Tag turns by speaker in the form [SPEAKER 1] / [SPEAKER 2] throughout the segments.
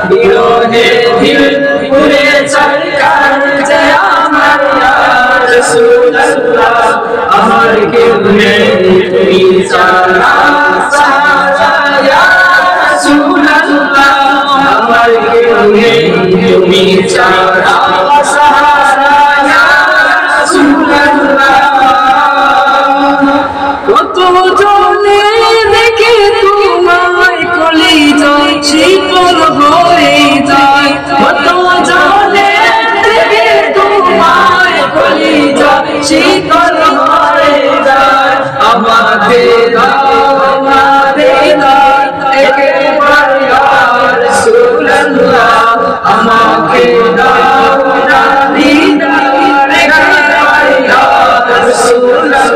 [SPEAKER 1] বিরহে দিল পুরে সরকার যে আমার ইয়া রাসূলুল্লাহ আমার কেউ নেই তুমি ছাড়া সাহারা ইয়া রাসূলুল্লাহ আমার কেউ নেই তুমি ছাড়া সাহারা ইয়া রাসূলুল্লাহ কত জনে দেখে তোমায় কলিজায় শীতল হয়ে যায় কত জনে দেখে তোমায় কলিজায় শীতল হয়ে যায় আমাদের একবার ইয়া রাসূলুল্লাহ আমাকে দাও না দিদার একবার ইয়া রাসূলুল্লাহ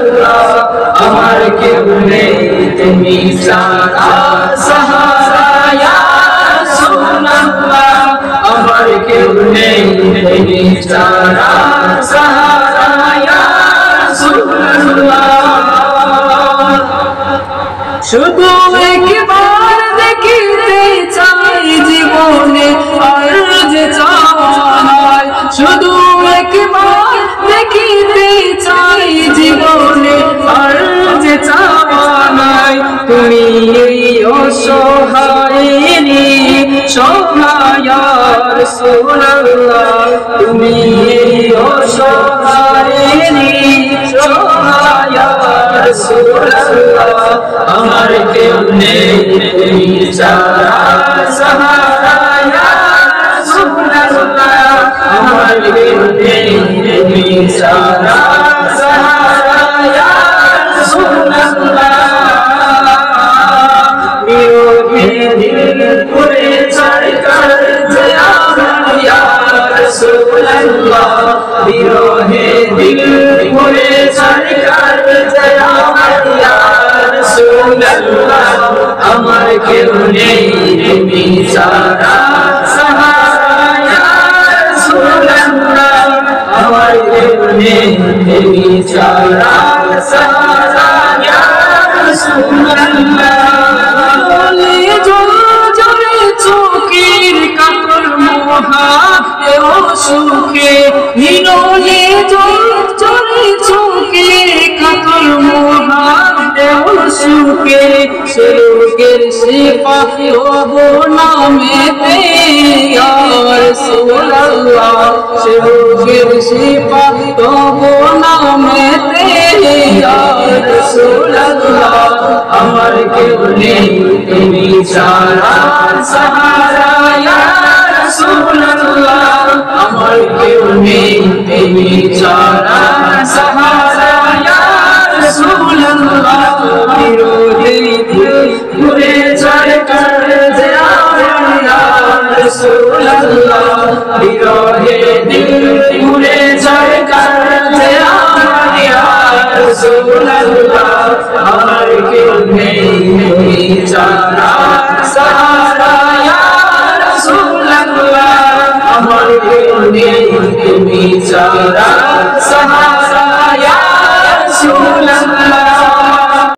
[SPEAKER 1] আমার কেউ নেই তুমি ছাড়া সাহারা ইয়া রাসূলুল্লাহ আমার কেউ নেই তুমি ছাড়া সাহারা ইয়া রাসূলুল্লাহ শুধু একবার দেখিতে চাই জীবনে আর যে চাওয়ার শুধু একবার দেখিতে চাই জীবনে আর যে চাওয়ার তুমি এই অসহায়নি সহায় ইয়া রাসূলুল্লাহ তুমি এই অসহায়নি সহায় ইয়া রাসূলুল্লাহ আমার কেউ নেই তুমি ছাড়া সাহারা ইয়া রাসূলুল্লাহ আমার কেউ নেই তুমি ছাড়া সাহারা ইয়া রাসূলুল্লাহ বিরহে দিল পুরে সরকার যে আমার ইয়া রাসূলুল্লাহ বিরহে দিল পুরে সরকার যে আমার ইয়া রাসূলুল্লাহ আমার কেউ নেই তুমি ছাড়া সাহারা ইয়া রাসূলুল্লাহ আমার কেউ নেই তুমি ছাড়া সাহারা ইয়া রাসূলুল্লাহ জলে চোখের কাতর মোহা এও সুখে নিরলে জলে চোখের কাতর মোহা এও সুখে সুখের সিপাহী হব নামেতে ইয়া রাসূলুল্লাহ সুখের সিপাহী হব নামেতে ইয়া রাসূলুল্লাহ আমার কেউ নেই তুমি ছাড়া সাহারা ইয়া রাসূলুল্লাহ আমার কেউ নেই তুমি ছাড়া সাহারা ইয়া রাসূলুল্লাহ বিরহে দিল পুরে সরকার যে আমার ইয়া রাসূলুল্লাহ বিরহে দিল পুরে সরকার যে আমার ইয়া রাসূলুল্লাহ আমার কেউ নেই তুমি ছাড়া সাহারা ইয়া রাসূলুল্লাহ আমার কেউ নেই তুমি ছাড়া সাহারা ইয়া রাসূলুল্লাহ